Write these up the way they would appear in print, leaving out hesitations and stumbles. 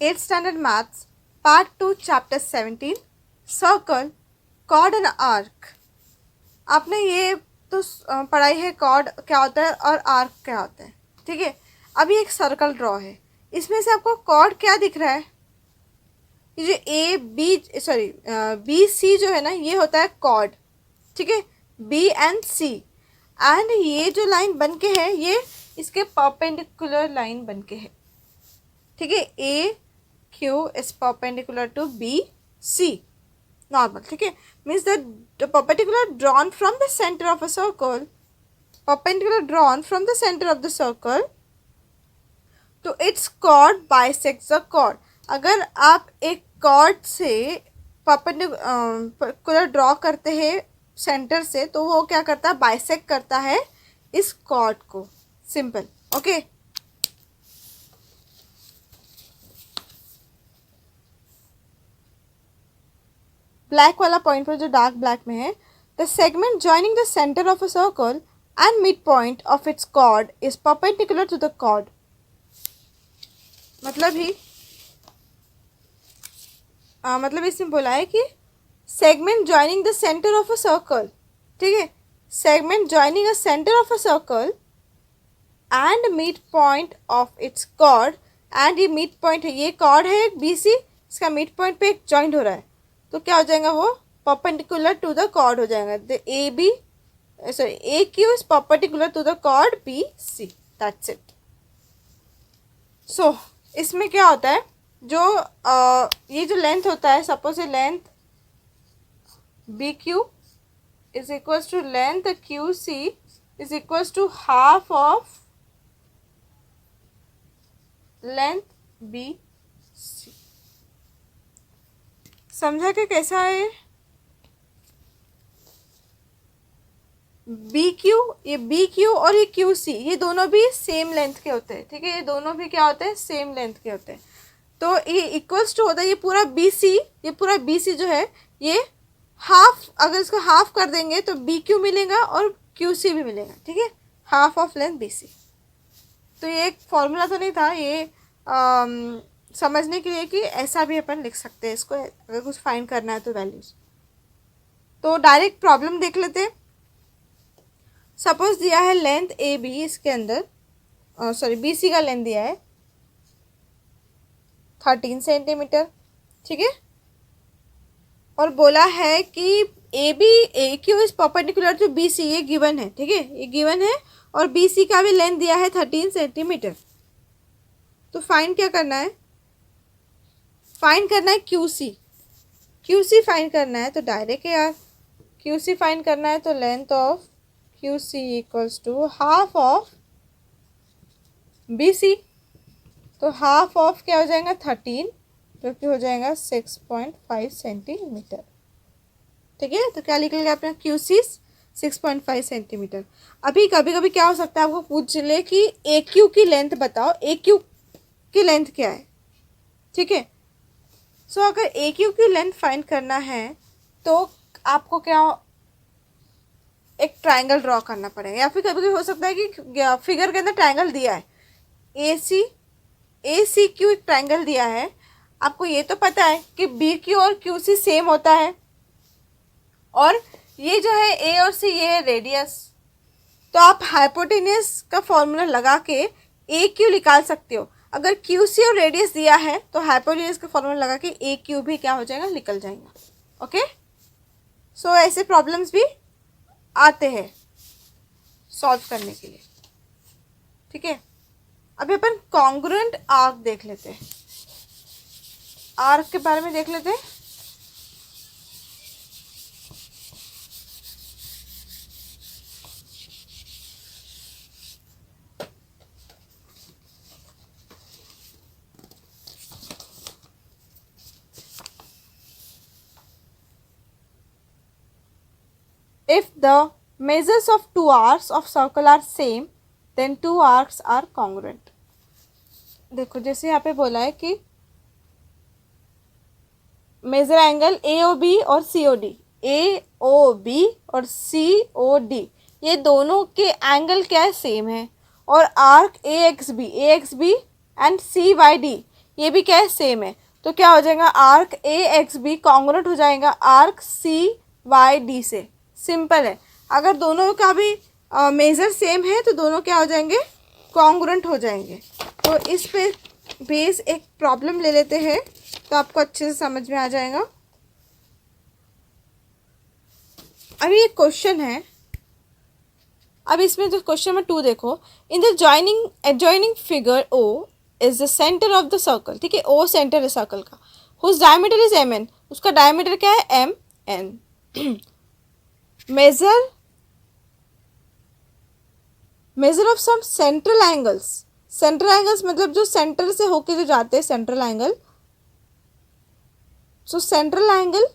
8th Standard Maths, Part 2, Chapter 17, Circle, Chord and Arc. आपने ये तो पढ़ाई है कॉर्ड क्या होता है और आर्क क्या होता है, ठीक है। अभी एक सर्कल ड्रॉ है, इसमें से आपको कॉर्ड क्या दिख रहा है? ये जो A B sorry B C जो है ना, ये होता है कॉर्ड, ठीक है, बी एंड सी। एंड ये जो लाइन बन के है, ये इसके परपेंडिकुलर लाइन बन के है, ठीक है। A Q is perpendicular to B C, normal, ठीक है। Means the perpendicular drawn from the center of a circle, perpendicular drawn from the center of the circle to its chord bisects the chord. अगर आप एक chord से perpendicular draw करते हैं centre से, तो वो क्या करता है? बाइसेक्ट करता है इस chord को। Simple, okay. ब्लैक वाला पॉइंट पर जो डार्क ब्लैक में है, the segment joining the centre of a circle and mid point of its chord is perpendicular to the chord. मतलब इसमें बोला है कि segment joining the centre of a circle, ठीक है, segment joining a centre of a circle and mid point of its chord. And ये mid point है, ये कॉर्ड है बी सी, इसका मिड पॉइंट पे एक जॉइंट हो रहा है, तो क्या हो जाएगा? वो परपेंडिकुलर टू द कॉर्ड हो जाएगा। The A B sorry A Q is perpendicular to the chord B C, that's it. So इसमें क्या होता है, जो ये जो लेंथ होता है, सपोज ये length B Q is equals to length Q C is equals to half of length B C. समझा कि कैसा है? बी क्यू, ये बी क्यू और ये क्यू सी, ये दोनों भी सेम लेंथ के होते हैं, ठीक है। ये दोनों भी क्या होते हैं? सेम लेंथ के होते हैं। तो ये इक्वल्स टू होता है, ये पूरा बी सी, ये पूरा बी सी जो है, ये हाफ, अगर इसको हाफ कर देंगे तो बी क्यू मिलेगा और क्यू सी भी मिलेगा, ठीक है। Half of length B C. तो ये एक फॉर्मूला तो नहीं था, ये समझने के लिए कि ऐसा भी अपन लिख सकते हैं इसको, अगर कुछ फाइंड करना है तो वैल्यूज। तो डायरेक्ट प्रॉब्लम देख लेते हैं। सपोज दिया है लेंथ ए बी, इसके अंदर सॉरी बी सी का लेंथ दिया है 13 सेंटीमीटर, ठीक है। और बोला है कि A B A Q is perpendicular to B C, ये गिवन है, ठीक है, ये गिवन है। और बी सी का भी लेंथ दिया है 13 सेंटीमीटर। तो फाइंड क्या करना है? फाइंड करना है Q C. Q C find करना है तो डायरेक्ट है यार, क्यू सी फाइंड करना है तो length of Q C equals to half of B C. तो हाफ ऑफ क्या हो जाएगा? 13, जो कि हो जाएगा 6.5 सेंटीमीटर, ठीक है। तो क्या लिख लेंगे अपना? Q C 6.5 centimetre. अभी कभी कभी क्या हो सकता है, आपको पूछ ले कि ए क्यू की लेंथ बताओ, ए क्यू की लेंथ क्या है, ठीक है। सो अगर ए क्यू की लेंथ फाइंड करना है तो आपको क्या, एक ट्रायंगल ड्रॉ करना पड़ेगा। या फिर कभी कभी हो सकता है कि फिगर के अंदर ट्रायंगल दिया है, ए सी क्यू एक ट्रायंगल दिया है। आपको ये तो पता है कि बी क्यू और क्यू सी सेम होता है, और ये जो है ए और सी, ये है रेडियस। तो आप हाइपोटेन्यूस का फॉर्मूला लगा के ए क्यू निकाल सकते हो। अगर क्यू सी और रेडियस दिया है तो हाइपोटेन्यूस का फॉर्मूला लगा के ए क्यू भी क्या हो जाएगा? निकल जाएगा, ओके। सो ऐसे प्रॉब्लम्स भी आते हैं सॉल्व करने के लिए, ठीक है। अभी अपन कॉन्ग्रुएंट आर्क देख लेते हैं, आर्क के बारे में देख लेते हैं। If the measures of two arcs of circle are same, then two arcs are congruent. देखो जैसे यहाँ पे बोला है कि major angle A O B और सी ओ डी, ए ओ बी और सी ओ डी, ये दोनों के एंगल क्या है? सेम है। और arc A X B and C Y D, ये भी क्या है, सेम है। तो क्या हो जाएगा, arc A X B congruent हो जाएगा आर्क सी वाई डी से। सिंपल है। अगर दोनों का भी मेजर सेम है तो दोनों क्या हो जाएंगे, कॉन्ग्रुएंट हो जाएंगे। तो इस पे बेस एक प्रॉब्लम ले लेते हैं तो आपको अच्छे से समझ में आ जाएगा। अभी एक क्वेश्चन है, अब इसमें जो क्वेश्चन नंबर 2 देखो, in the adjoining figure O is the centre of the circle. ठीक है, ओ सेंटर है सर्कल का, whose diameter is M N, उसका डायमीटर क्या है, M N. Measure of some central angles, central angles मतलब जो सेंटर से होके जो जाते हैं central angle. So central angle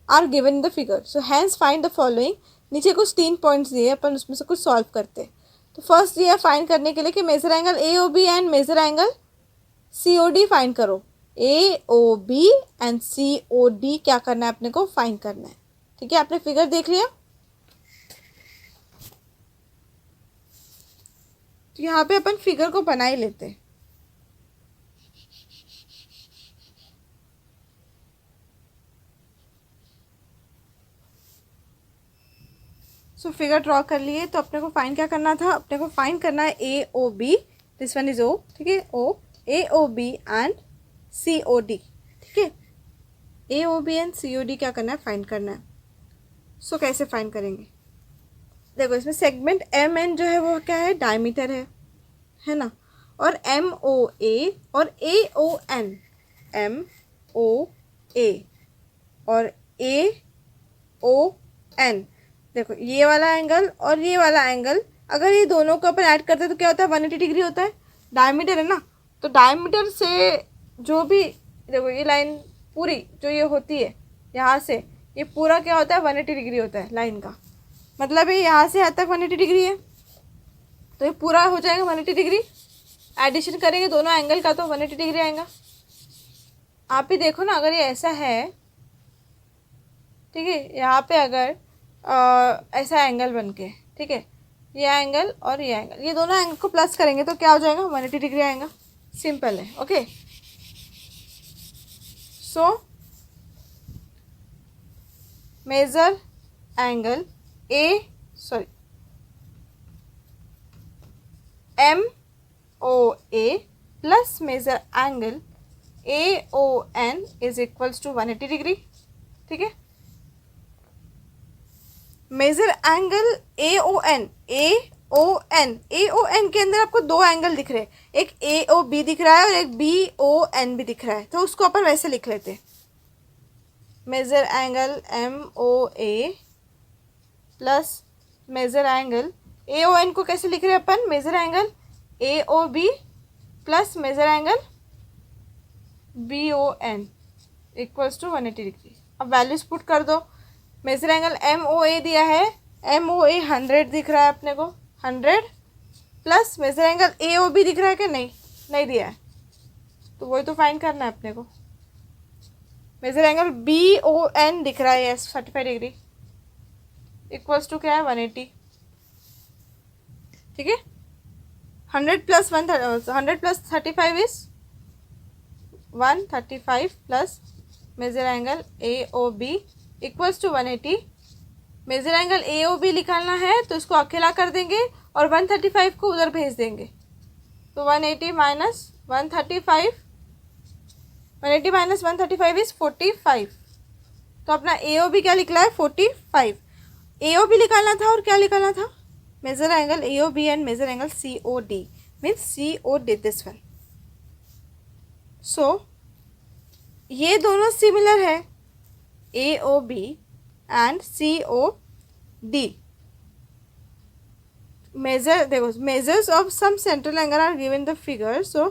are given in the figure, so hence find the following. नीचे कुछ 3 पॉइंट्स दिए, अपन उसमें से कुछ सॉल्व करते हैं। तो फर्स्ट ये फाइंड करने के लिए कि major angle A O B and major angle C O D find करो। A O B and C O D क्या करना है, अपने को फाइंड करना है। ठीक है, आपने फिगर देख लिया। तो यहाँ पे अपन फिगर को बना ही लेते हैं। सो फिगर ड्रॉ कर लिए। तो अपने को फाइंड क्या करना था, अपने को फाइंड करना है A O B, this one is O. ठीक है, O A O B and C O D. ठीक है, A O B and C O D क्या करना है, फाइंड करना है। सो कैसे फाइंड करेंगे, देखो इसमें सेगमेंट एम एन जो है वो क्या है, डायमीटर है ना। और एम ओ ए और ए ओ एन, एम ओ ए और ए ओ एन। देखो ये वाला एंगल और ये वाला एंगल, अगर ये दोनों को अपन ऐड करते हैं तो क्या होता है, 180 डिग्री होता है। डायमीटर है ना, तो डायमीटर से जो भी, देखो ये लाइन पूरी जो ये होती है यहाँ से, ये पूरा क्या होता है, 180 डिग्री होता है लाइन का। मतलब ये यहाँ से यहाँ तक 180 डिग्री है, तो ये पूरा हो जाएगा 180 डिग्री। एडिशन करेंगे दोनों एंगल का तो 180 डिग्री आएगा। आप ही देखो ना, अगर ये ऐसा है, ठीक है, यहाँ पे अगर ऐसा एंगल बन के, ठीक है, ये एंगल और ये एंगल, ये दोनों एंगल को प्लस करेंगे तो क्या हो जाएगा, 180 डिग्री आएगा। सिंपल है। Okay, so measure angle M O A plus major angle A O N is equals to 180 degree. ठीक है, measure angle A O N, A O N, A O N के अंदर आपको 2 एंगल दिख रहे हैं, एक ए ओ बी दिख रहा है और एक बी ओ एन भी दिख रहा है। तो उसको अपन वैसे लिख लेते हैं, major angle M O A plus major angle A O N को कैसे लिख रहे हैं अपन, major angle A O B plus major angle B O N equals to 180 degree. अब वैल्यूज पुट कर दो। Major angle M O A दिया है, एम ओ ए 100 दिख रहा है अपने को, 100 plus major angle A O B दिख रहा है कि नहीं दिया है, तो वही तो फाइंड करना है अपने को। Measure angle B O N दिख रहा है 35 डिग्री इक्वल्स टू क्या है, 180। ठीक है, 100 प्लस 35 is 135 plus major angle A O B equals to 180। Measure angle A O B निकालना है तो इसको अकेला कर देंगे और 135 को उधर भेज देंगे, तो 180 माइनस 135, 180 माइनस 135 इज 45। तो अपना ए ओ बी क्या निकला है, 45। ए ओ बी निकालना था और क्या निकालना था, major angle A O B and major angle C O D, means C O D this one. So ये दोनों सिमिलर है, A O B and C O D. Major, देखो measures of some central angle are given the figure. So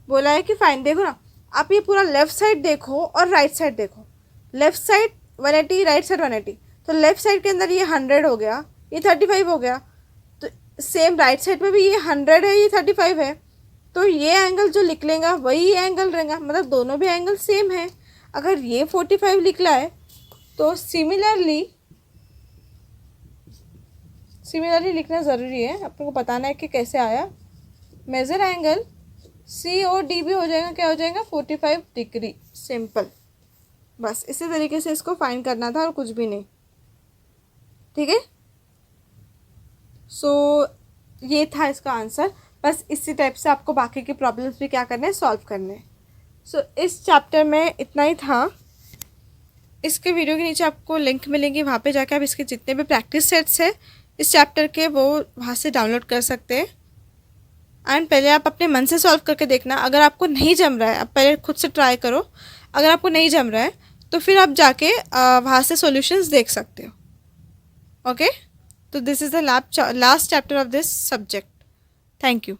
बोला है कि find, देखो ना आप ये पूरा लेफ्ट साइड देखो और राइट साइड देखो। लेफ्ट साइड 180, राइट साइड 180, तो लेफ्ट साइड के अंदर ये 100 हो गया, ये 35 हो गया, तो सेम राइट साइड में भी ये 100 है, ये 35 है, तो ये एंगल जो निकलेगा वही एंगल रहेगा, मतलब दोनों भी एंगल सेम है। अगर ये 45 निकला है तो सिमिलरली लिखना ज़रूरी है, आपको बताना है कि कैसे आया। मेजर एंगल COD भी हो जाएगा, क्या हो जाएगा 45 डिग्री। सिंपल, बस इसी तरीके से इसको फाइंड करना था और कुछ भी नहीं। ठीक है, सो ये था इसका आंसर। बस इसी टाइप से आपको बाकी की प्रॉब्लम्स भी क्या करने हैं, सॉल्व करने हैं। सो इस चैप्टर में इतना ही था। इसके वीडियो के नीचे आपको लिंक मिलेंगी, वहाँ पे जाके आप इसके जितने भी प्रैक्टिस सेट्स हैं इस चैप्टर के वो वहाँ से डाउनलोड कर सकते हैं। एंड पहले आप अपने मन से सॉल्व करके देखना। अगर आपको नहीं जम रहा है, आप पहले खुद से ट्राई करो। अगर आपको नहीं जम रहा है तो फिर आप जाके वहाँ से सॉल्यूशंस देख सकते हो। ओके, तो this is the last chapter of this subject. Thank you.